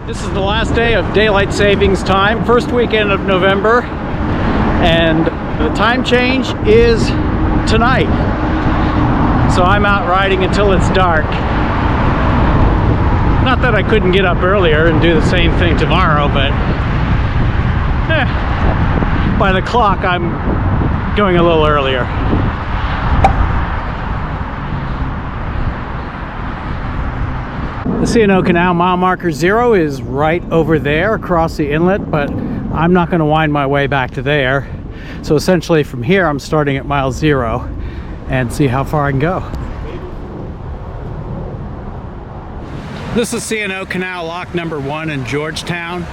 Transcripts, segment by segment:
This is the last day of daylight savings time, first weekend of November, and the time change is tonight. So I'm out riding until it's dark. Not that I couldn't get up earlier and do the same thing tomorrow, but by the clock I'm going a little earlier. The C&O Canal mile marker 0 is right over there across the inlet, but I'm not going to wind my way back to there. So essentially from here I'm starting at mile 0 and see how far I can go. This is C&O Canal lock number 1 in Georgetown.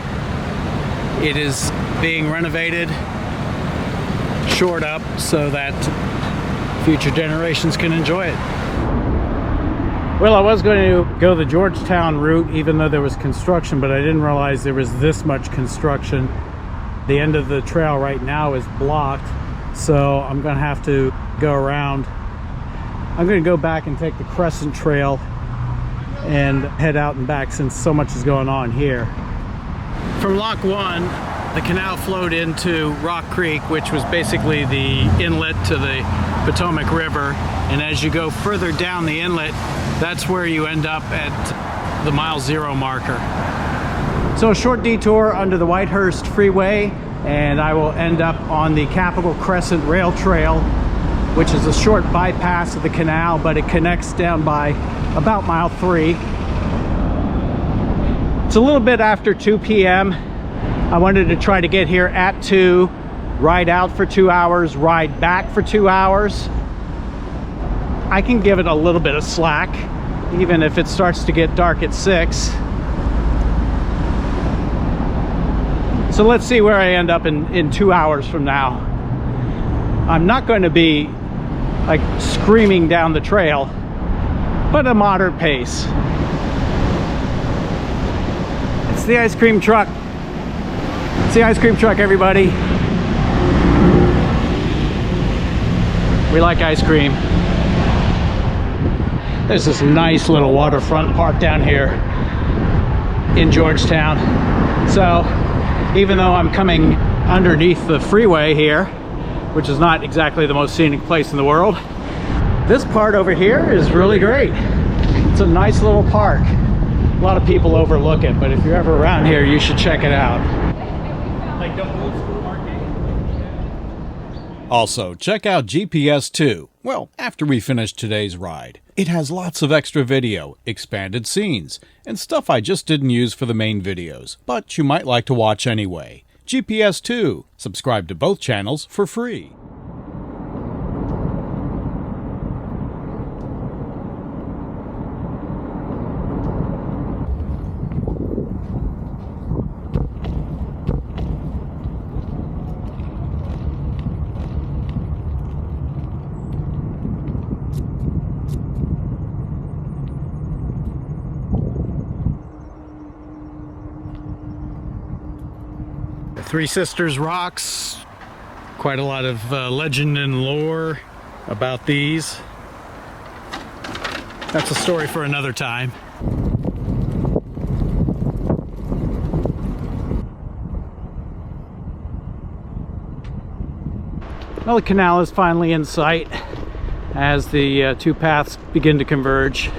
It is being renovated, shored up so that future generations can enjoy it. Well, I was going to go the Georgetown route even though there was construction, but I didn't realize there was this much construction. The end of the trail right now is blocked, so I'm going to have to go around. I'm going to go back and take the Crescent trail and head out and back since so much is going on here. From Lock 1, the canal flowed into Rock Creek, which was basically the inlet to the Potomac River, and as you go further down the inlet, that's where you end up at the mile 0 marker. So a short detour under the Whitehurst Freeway, and I will end up on the Capitol Crescent Rail Trail, which is a short bypass of the canal, but it connects down by about mile 3. It's a little bit after 2 p.m. I wanted to try to get here at 2, ride out for 2 hours, ride back for 2 hours. I can give it a little bit of slack, even if it starts to get dark at 6. So let's see where I end up in 2 hours from now. I'm not going to be like screaming down the trail, but a moderate pace. It's the ice cream truck. It's the ice cream truck, everybody. We like ice cream. There's this nice little waterfront park down here in Georgetown. So even though I'm coming underneath the freeway here, which is not exactly the most scenic place in the world, this part over here is really great. It's a nice little park. A lot of people overlook it, but if you're ever around here, you should check it out. Like the old school arcade. Also, check out GPS 2. Well, after we finish today's ride. It has lots of extra video, expanded scenes, and stuff I just didn't use for the main videos, but you might like to watch anyway. GPS 2. Subscribe to both channels for free. Three Sisters rocks, quite a lot of legend and lore about these. That's a story for another time. Well, the canal is finally in sight as the two paths begin to converge.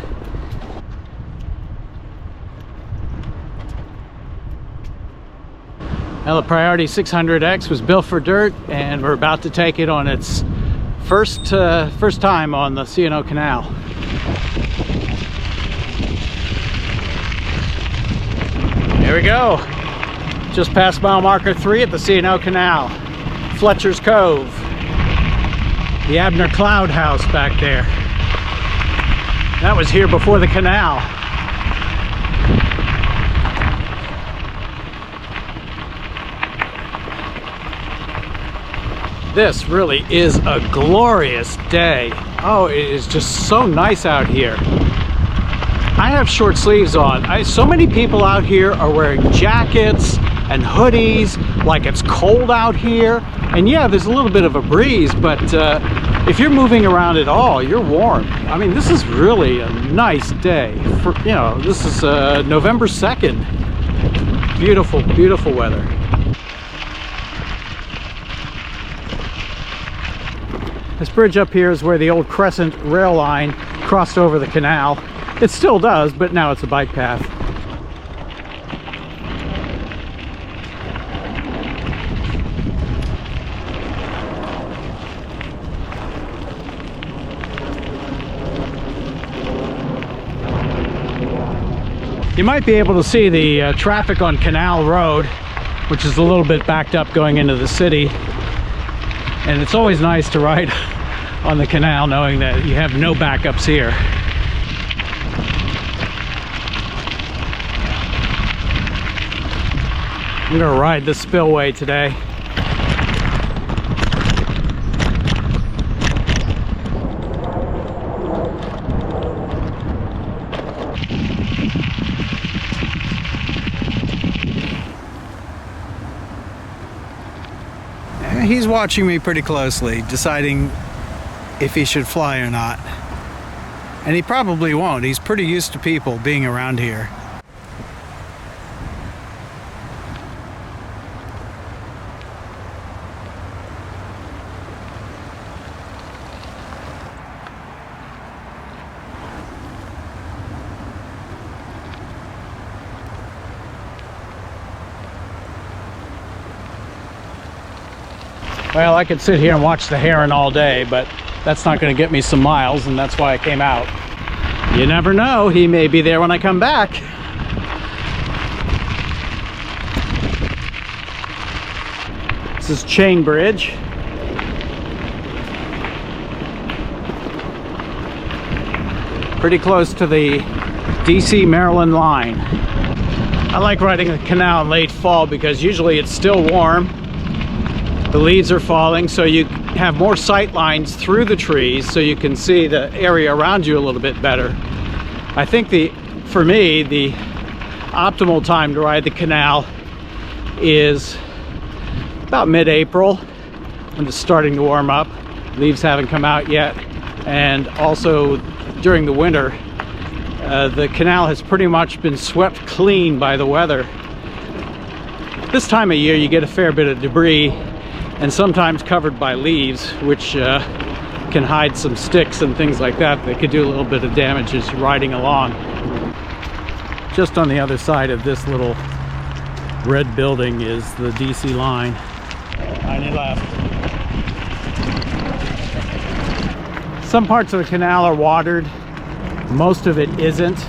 Now the Priority 600X was built for dirt, and we're about to take it on its first time on the C&O Canal. Here we go. Just past mile marker 3 at the C&O Canal. Fletcher's Cove. The Abner Cloud House back there. That was here before the canal. This really is a glorious day. Oh, it is just so nice out here. I have short sleeves on. So many people out here are wearing jackets and hoodies like it's cold out here. And yeah, there's a little bit of a breeze, but if you're moving around at all, you're warm. I mean, this is really a nice day. This is November 2nd. Beautiful, beautiful weather. This bridge up here is where the old Crescent rail line crossed over the canal. It still does, but now it's a bike path. You might be able to see the traffic on Canal Road, which is a little bit backed up going into the city. And it's always nice to ride on the canal knowing that you have no backups here. I'm gonna ride the spillway today. He's watching me pretty closely, deciding if he should fly or not. And he probably won't. He's pretty used to people being around here. Well, I could sit here and watch the Heron all day, but that's not going to get me some miles, and that's why I came out. You never know, he may be there when I come back. This is Chain Bridge. Pretty close to the DC Maryland line. I like riding the canal in late fall because usually it's still warm. The leaves are falling, so you have more sight lines through the trees so you can see the area around you a little bit better. I think for me, the optimal time to ride the canal is about mid-April when it's starting to warm up. Leaves haven't come out yet. And also during the winter, the canal has pretty much been swept clean by the weather. This time of year you get a fair bit of debris and sometimes covered by leaves, which can hide some sticks and things like that. They could do a little bit of damage as you're riding along. Just on the other side of this little red building is the DC line. On your left. Some parts of the canal are watered, most of it isn't,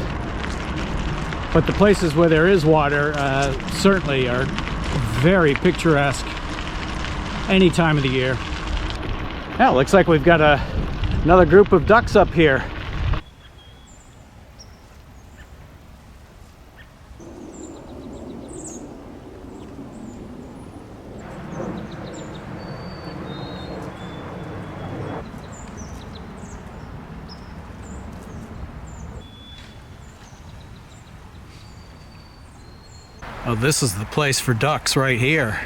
but the places where there is water certainly are very picturesque any time of the year. Yeah, looks like we've got another group of ducks up here. Oh, this is the place for ducks right here.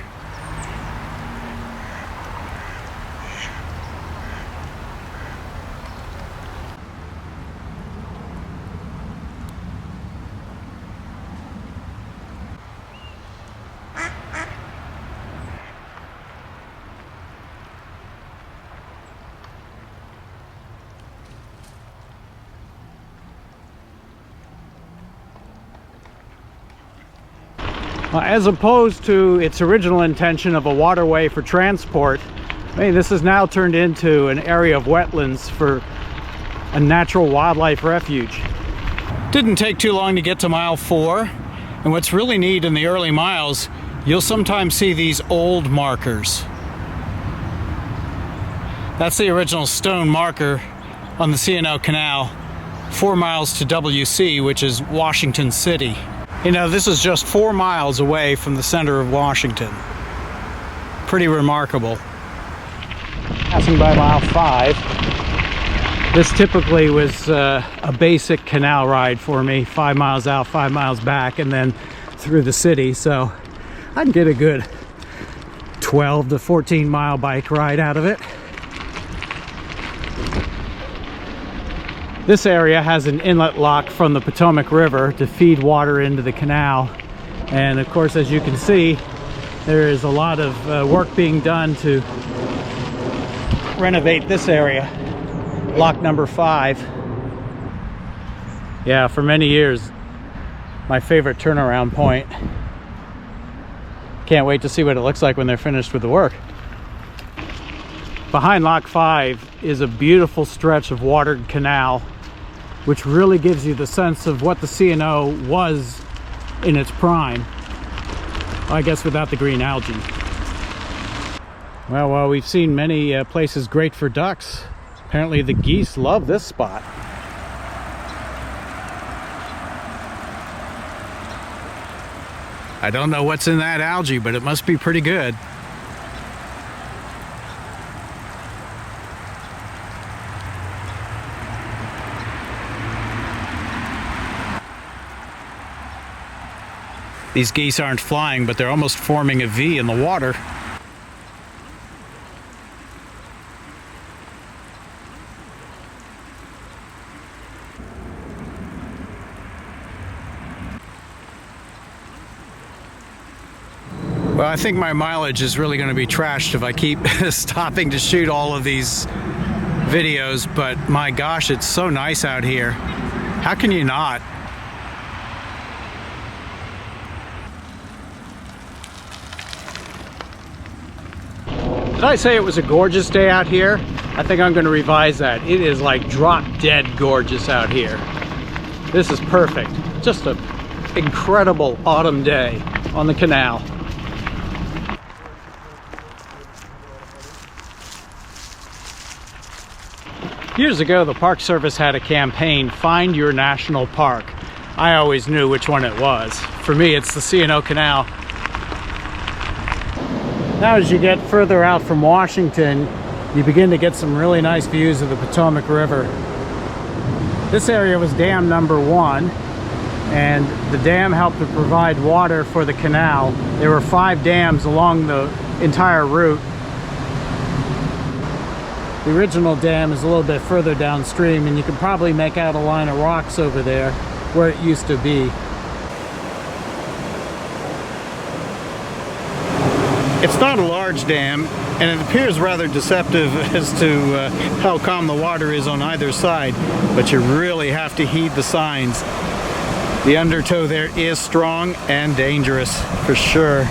As opposed to its original intention of a waterway for transport, I mean, this has now turned into an area of wetlands for a natural wildlife refuge. Didn't take too long to get to mile 4, and what's really neat in the early miles, you'll sometimes see these old markers. That's the original stone marker on the C&O Canal, 4 miles to WC, which is Washington City. You know, this is just 4 miles away from the center of Washington. Pretty remarkable. Passing by mile 5. This typically was a basic canal ride for me. 5 miles out, 5 miles back, and then through the city. So I'd get a good 12 to 14 mile bike ride out of it. This area has an inlet lock from the Potomac River to feed water into the canal, And of course, as you can see, there is a lot of work being done to renovate this area, lock number 5. Yeah, for many years, my favorite turnaround point. Can't wait to see what it looks like when they're finished with the work. Behind lock 5 is a beautiful stretch of watered canal, which really gives you the sense of what the C&O was in its prime. I guess without the green algae. Well, we've seen many places great for ducks. Apparently the geese love this spot. I don't know what's in that algae, but it must be pretty good. These geese aren't flying, but they're almost forming a V in the water. Well, I think my mileage is really going to be trashed if I keep stopping to shoot all of these videos, but my gosh, it's so nice out here. How can you not? Did I say it was a gorgeous day out here? I think I'm going to revise that. It is like drop dead gorgeous out here. This is perfect. Just an incredible autumn day on the canal. Years ago, the Park Service had a campaign, Find Your National Park. I always knew which one it was. For me, it's the C&O Canal. Now as you get further out from Washington, you begin to get some really nice views of the Potomac River. This area was dam number 1, and the dam helped to provide water for the canal. There were 5 dams along the entire route. The original dam is a little bit further downstream, and you can probably make out a line of rocks over there where it used to be. It's not a large dam, and it appears rather deceptive as to how calm the water is on either side, but you really have to heed the signs. The undertow there is strong and dangerous, for sure.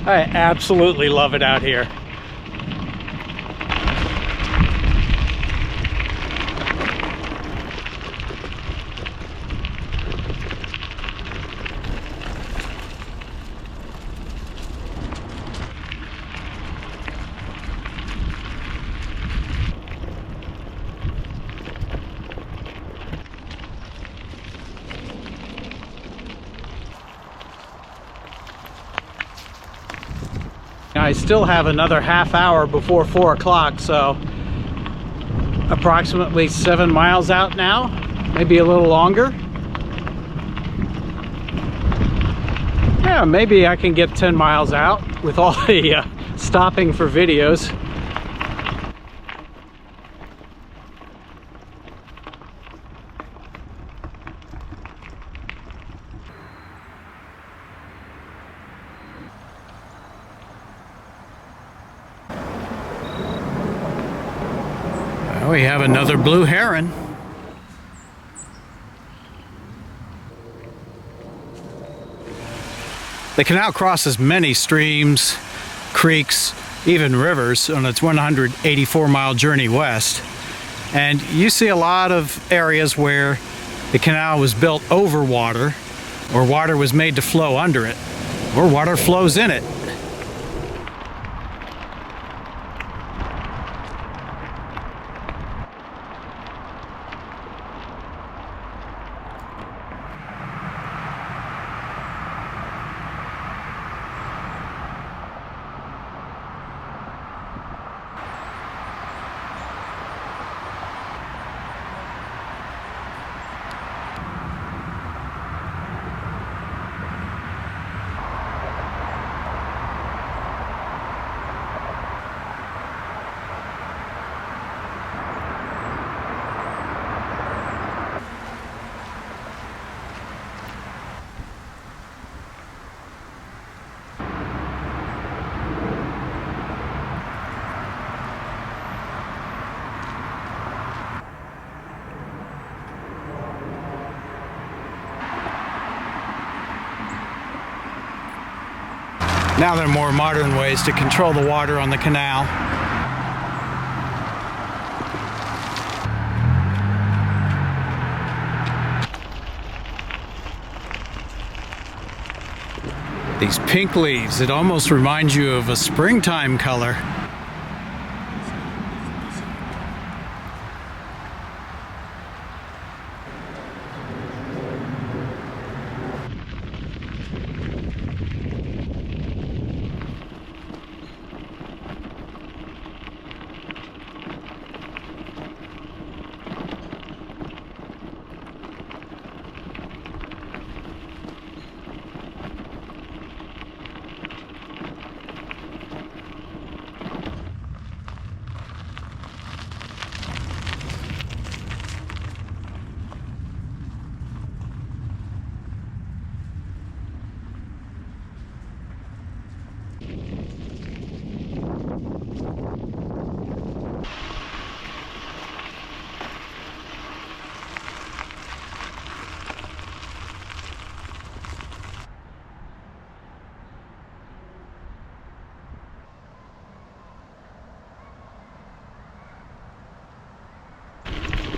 I absolutely love it out here. I still have another half hour before 4 o'clock, so approximately 7 miles out now, maybe a little longer. Yeah, maybe I can get 10 miles out with all the stopping for videos. We have another blue heron. The canal crosses many streams, creeks, even rivers on its 184-mile journey west. And you see a lot of areas where the canal was built over water, or water was made to flow under it. or water flows in it. Now there are more modern ways to control the water on the canal. These pink leaves, it almost reminds you of a springtime color.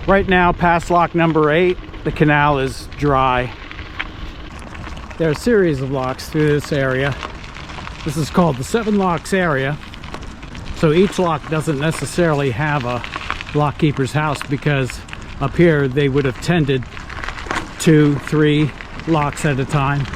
Right now, past lock number 8, the canal is dry. There are a series of locks through this area. This is called the 7 locks area. So each lock doesn't necessarily have a lockkeeper's house, because up here they would have tended 2, 3 locks at a time.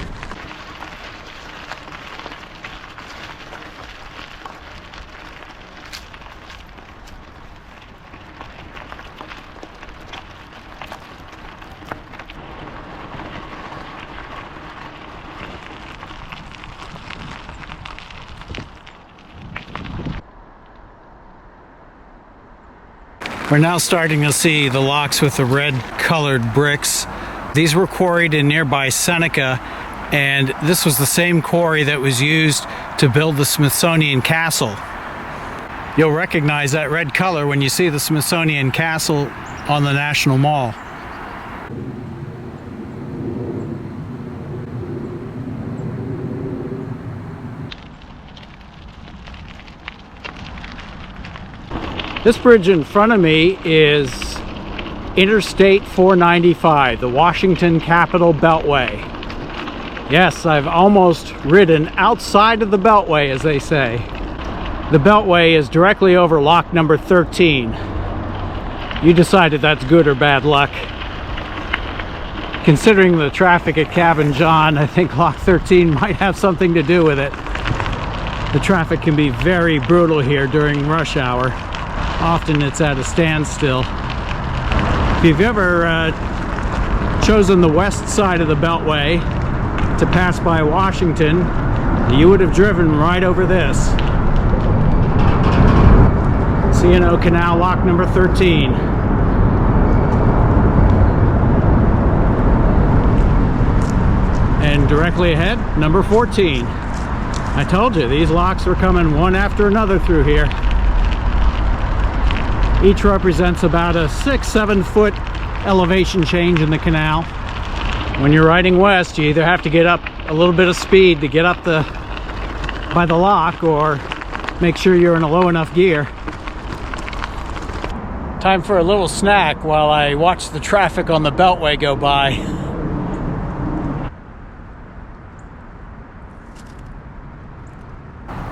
We're now starting to see the locks with the red colored bricks. These were quarried in nearby Seneca, and this was the same quarry that was used to build the Smithsonian Castle. You'll recognize that red color when you see the Smithsonian Castle on the National Mall. This bridge in front of me is Interstate 495, the Washington Capitol Beltway. Yes, I've almost ridden outside of the Beltway, as they say. The Beltway is directly over lock number 13. You decided that's good or bad luck. Considering the traffic at Cabin John, I think lock 13 might have something to do with it. The traffic can be very brutal here during rush hour. Often it's at a standstill. If you've ever chosen the west side of the Beltway to pass by Washington, you would have driven right over this. C&O Canal lock number 13. And directly ahead, number 14. I told you, these locks were coming one after another through here. Each represents about a 6-7 foot elevation change in the canal. When you're riding west, you either have to get up a little bit of speed to get up by the lock, or make sure you're in a low enough gear. Time for a little snack while I watch the traffic on the Beltway go by.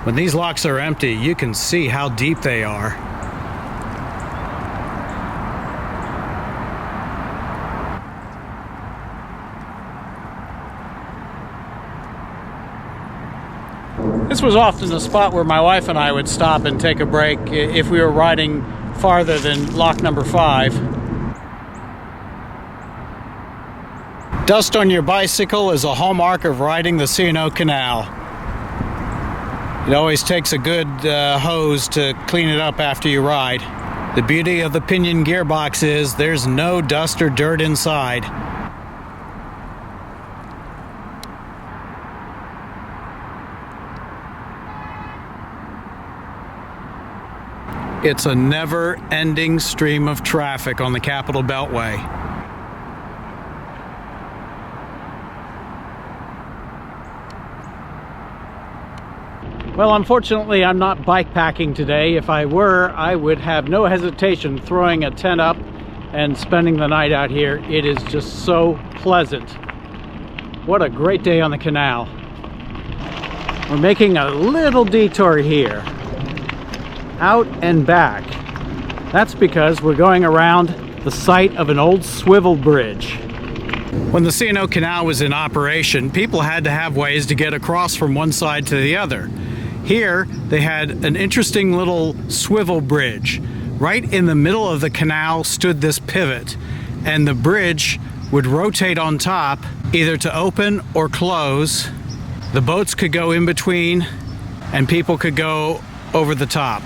When these locks are empty, you can see how deep they are. This was often the spot where my wife and I would stop and take a break if we were riding farther than lock number 5. Dust on your bicycle is a hallmark of riding the C&O Canal. It always takes a good hose to clean it up after you ride. The beauty of the pinion gearbox is there's no dust or dirt inside. It's a never-ending stream of traffic on the Capital Beltway. Well, unfortunately, I'm not bike packing today. If I were, I would have no hesitation throwing a tent up and spending the night out here. It is just so pleasant. What a great day on the canal. We're making a little detour here, out and back. That's because we're going around the site of an old swivel bridge. When the C&O Canal was in operation, people had to have ways to get across from one side to the other. Here, they had an interesting little swivel bridge. Right in the middle of the canal stood this pivot, and the bridge would rotate on top, either to open or close. The boats could go in between, and people could go over the top.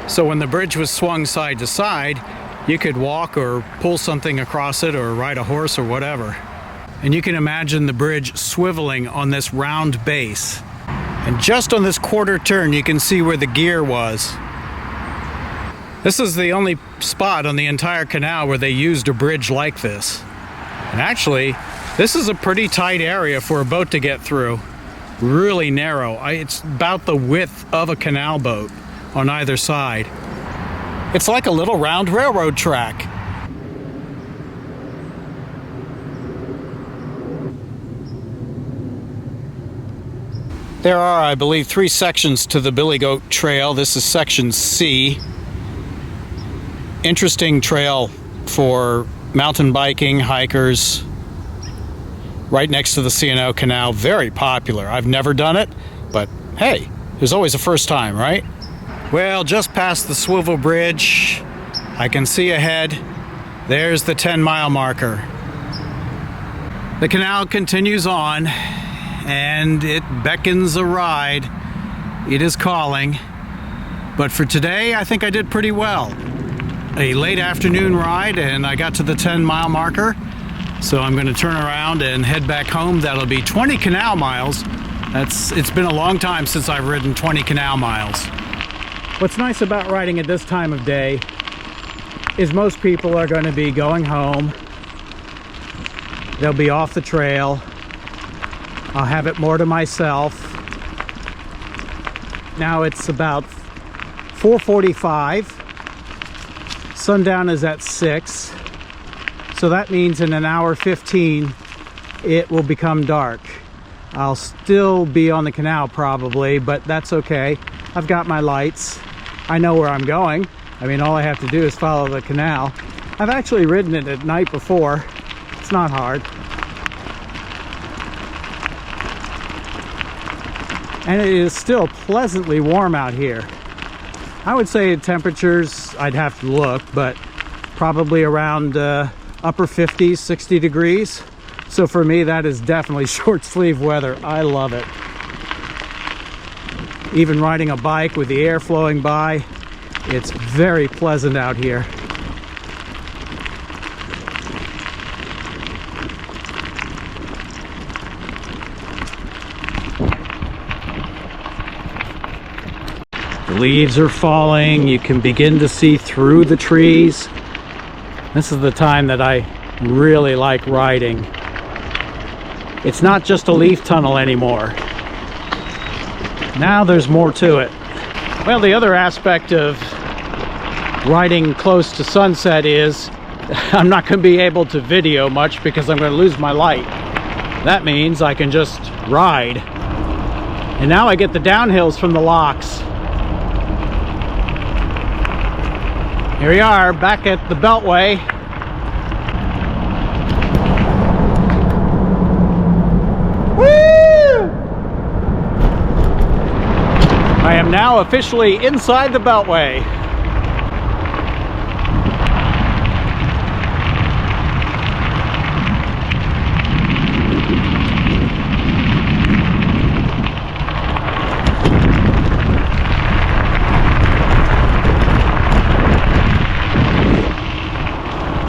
So when the bridge was swung side to side, you could walk or pull something across it or ride a horse or whatever. And you can imagine the bridge swiveling on this round base. And just on this quarter turn, you can see where the gear was. This is the only spot on the entire canal where they used a bridge like this. And actually, this is a pretty tight area for a boat to get through. Really narrow. It's about the width of a canal boat on either side. It's like a little round railroad track. There are, I believe, 3 sections to the Billy Goat Trail. This is section C. Interesting trail for mountain biking, hikers, right next to the C&O Canal. Very popular. I've never done it, but hey, there's always a first time, right? Well, just past the swivel bridge, I can see ahead, there's the 10-mile marker. The canal continues on, and it beckons a ride. It is calling. But for today, I think I did pretty well. A late afternoon ride, and I got to the 10-mile marker. So I'm going to turn around and head back home. That'll be 20 canal miles. It's been a long time since I've ridden 20 canal miles. What's nice about riding at this time of day is most people are going to be going home. They'll be off the trail. I'll have it more to myself. Now it's about 4:45. Sundown is at 6. So that means in an hour 15 it will become dark. I'll still be on the canal probably, but that's okay. I've got my lights. I know where I'm going. I mean, all I have to do is follow the canal. I've actually ridden it at night before. It's not hard. And it is still pleasantly warm out here. I would say temperatures, I'd have to look, but probably around upper 50s, 60 degrees. So for me, that is definitely short sleeve weather. I love it. Even riding a bike with the air flowing by, it's very pleasant out here. The leaves are falling. You can begin to see through the trees. This is the time that I really like riding. It's not just a leaf tunnel anymore. Now there's more to it. Well, the other aspect of riding close to sunset is I'm not going to be able to video much because I'm going to lose my light. That means I can just ride. And now I get the downhills from the locks. Here we are, back at the Beltway. Woo! I am now officially inside the Beltway.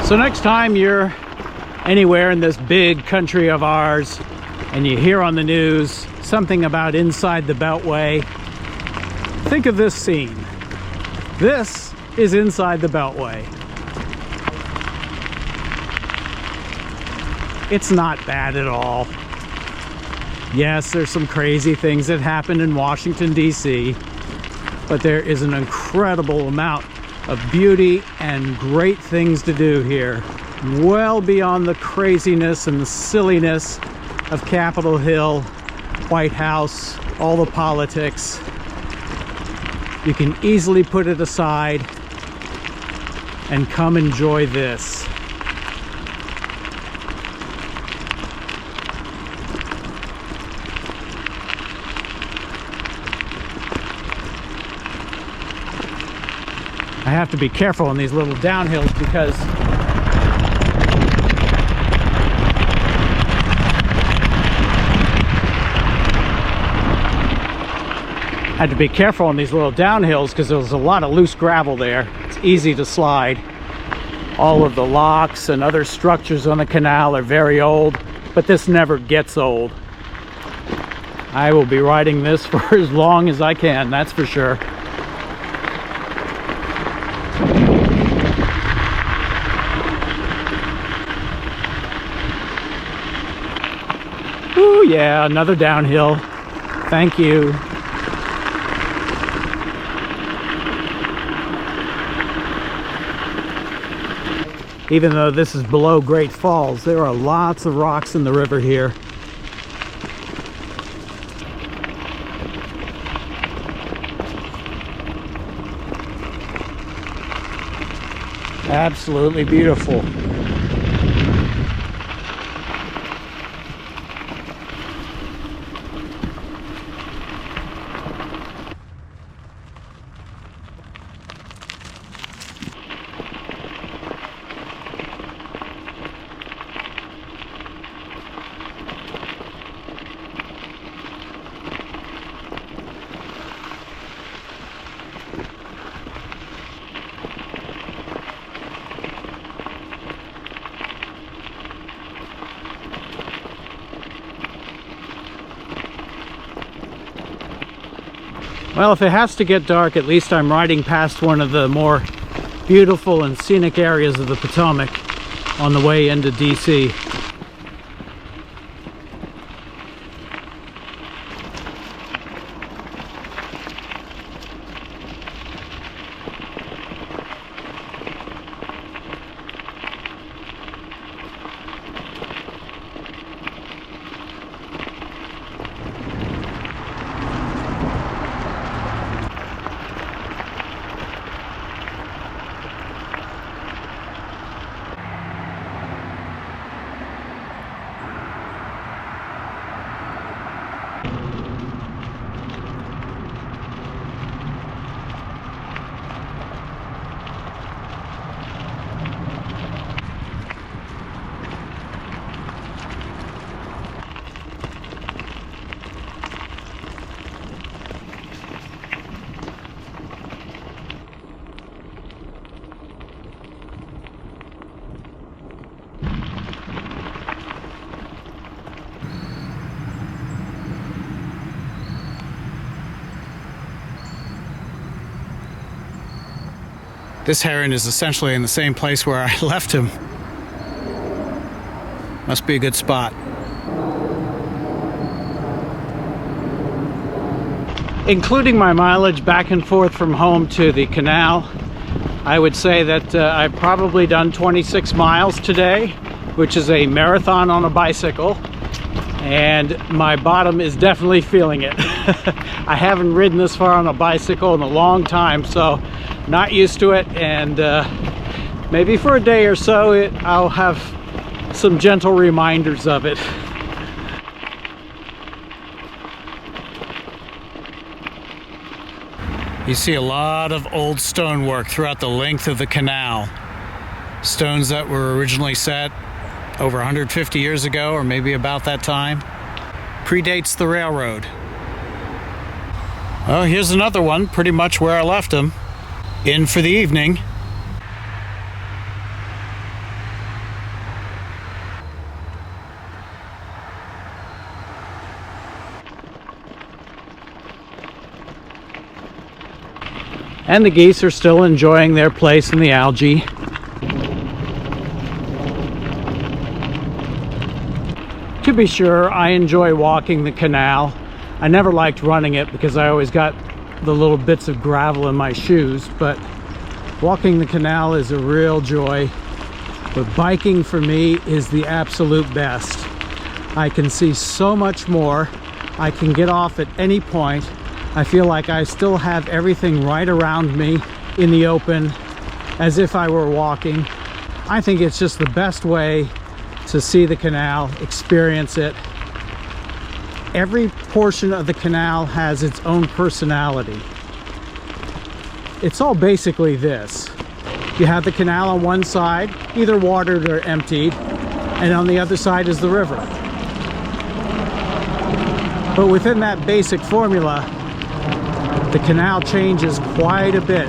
So next time you're anywhere in this big country of ours and you hear on the news something about inside the Beltway, think of this scene. This is inside the Beltway. It's not bad at all. Yes, there's some crazy things that happen in Washington, D.C., but there is an incredible amount of beauty and great things to do here, well beyond the craziness and the silliness of Capitol Hill, White House, all the politics. You can easily put it aside and come enjoy this. I have to be careful on these little downhills because there's a lot of loose gravel there. It's easy to slide. All of the locks and other structures on the canal are very old, but this never gets old. I will be riding this for as long as I can, that's for sure. Ooh, yeah, another downhill. Thank you. Even though this is below Great Falls, there are lots of rocks in the river here. Absolutely beautiful. Well, if it has to get dark, at least I'm riding past one of the more beautiful and scenic areas of the Potomac on the way into DC. This heron is essentially in the same place where I left him. Must be a good spot. Including my mileage back and forth from home to the canal, I would say that I've probably done 26 miles today, which is a marathon on a bicycle. and my bottom is definitely feeling it. I haven't ridden this far on a bicycle in a long time, so not used to it, and maybe for a day or so I'll have some gentle reminders of it. You see a lot of old stonework throughout the length of the canal. Stones that were originally set over 150 years ago, or maybe about that time. Predates the railroad. Oh, here's another one, pretty much where I left him. In for the evening. And the geese are still enjoying their place in the algae. To be sure, I enjoy walking the canal. I never liked running it because I always got the little bits of gravel in my shoes, but walking the canal is a real joy. But biking for me is the absolute best. I can see so much more. I can get off at any point. I feel like I still have everything right around me in the open as if I were walking. I think it's just the best way to see the canal, experience it. Every portion of the canal has its own personality. It's all basically this. You have the canal on one side, either watered or emptied, and on the other side is the river. But within that basic formula, the canal changes quite a bit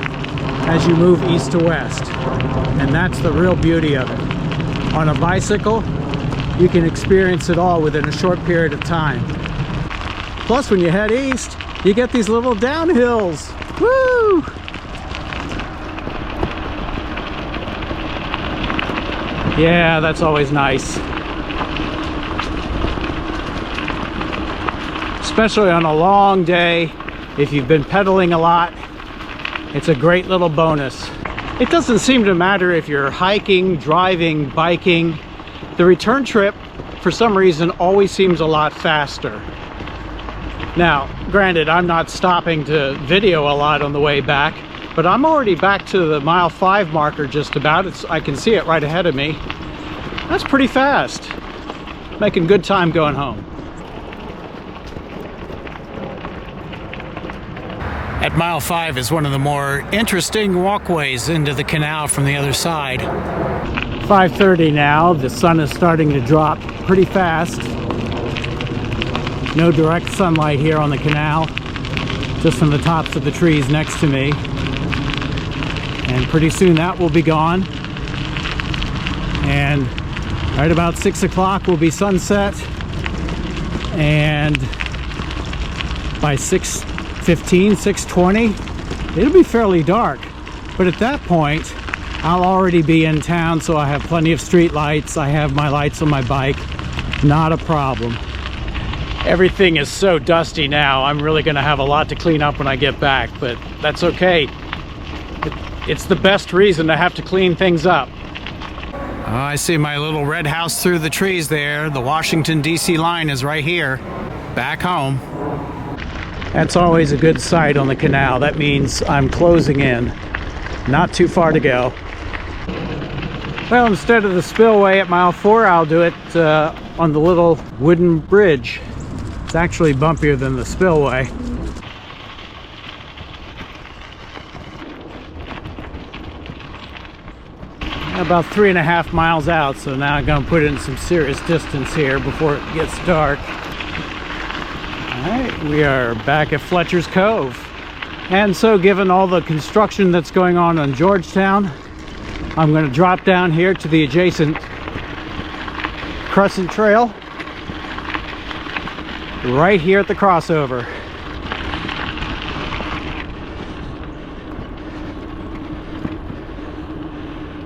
as you move east to west, and that's the real beauty of it. On a bicycle, you can experience it all within a short period of time. Plus, when you head east, you get these little downhills. Woo! Yeah, that's always nice. Especially on a long day. If you've been pedaling a lot, it's a great little bonus. It doesn't seem to matter if you're hiking, driving, biking. The return trip, for some reason, always seems a lot faster. Now, granted, I'm not stopping to video a lot on the way back, but I'm already back to the mile 5 marker just about. I can see it right ahead of me. That's pretty fast. Making good time going home. At mile 5 is one of the more interesting walkways into the canal from the other side. 5:30 now, the sun is starting to drop pretty fast. No direct sunlight here on the canal, just from the tops of the trees next to me. And pretty soon that will be gone. And right about 6 o'clock will be sunset. And by 6:15, 6:20, it'll be fairly dark. But at that point, I'll already be in town, so I have plenty of street lights. I have my lights on my bike. Not a problem. Everything is so dusty now, I'm really gonna have a lot to clean up when I get back, but that's okay. It's the best reason to have to clean things up. I see my little red house through the trees there. The Washington DC line is right here. Back home. That's always a good sight on the canal. That means I'm closing in. Not too far to go. Well, instead of the spillway at mile 4, I'll do it on the little wooden bridge. It's actually bumpier than the spillway. About 3.5 miles out, so now I'm gonna put in some serious distance here before it gets dark. Alright, we are back at Fletcher's Cove. And so, given all the construction that's going on Georgetown, I'm going to drop down here to the adjacent Crescent Trail, right here at the crossover.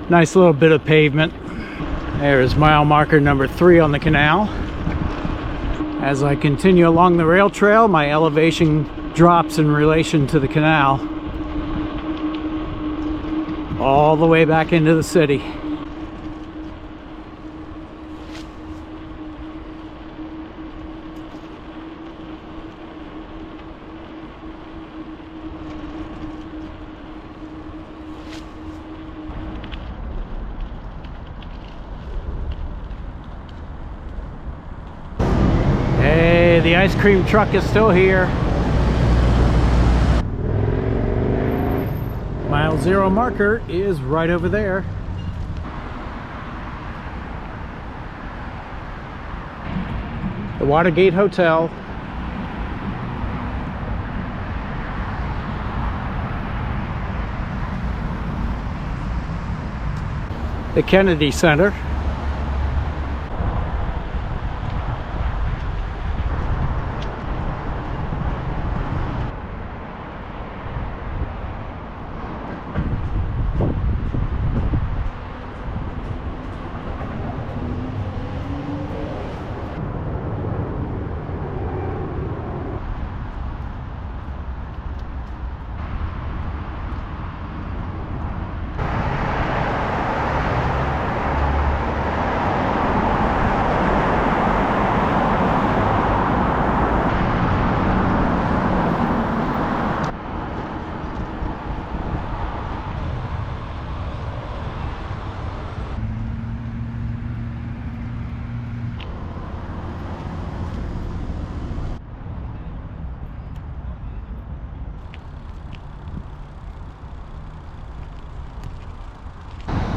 Nice little bit of pavement. There's mile marker number 3 on the canal. As I continue along the rail trail, my elevation drops in relation to the canal all the way back into the city. the ice cream truck is still here. Mile zero marker is right over there. The Watergate Hotel. The Kennedy Center.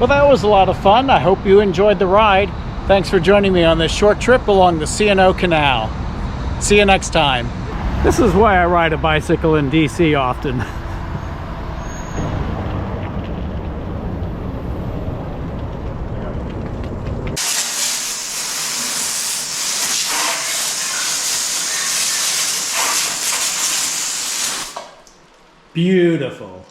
Well, that was a lot of fun. I hope you enjoyed the ride. Thanks for joining me on this short trip along the C&O Canal. See you next time. This is why I ride a bicycle in DC often. Beautiful.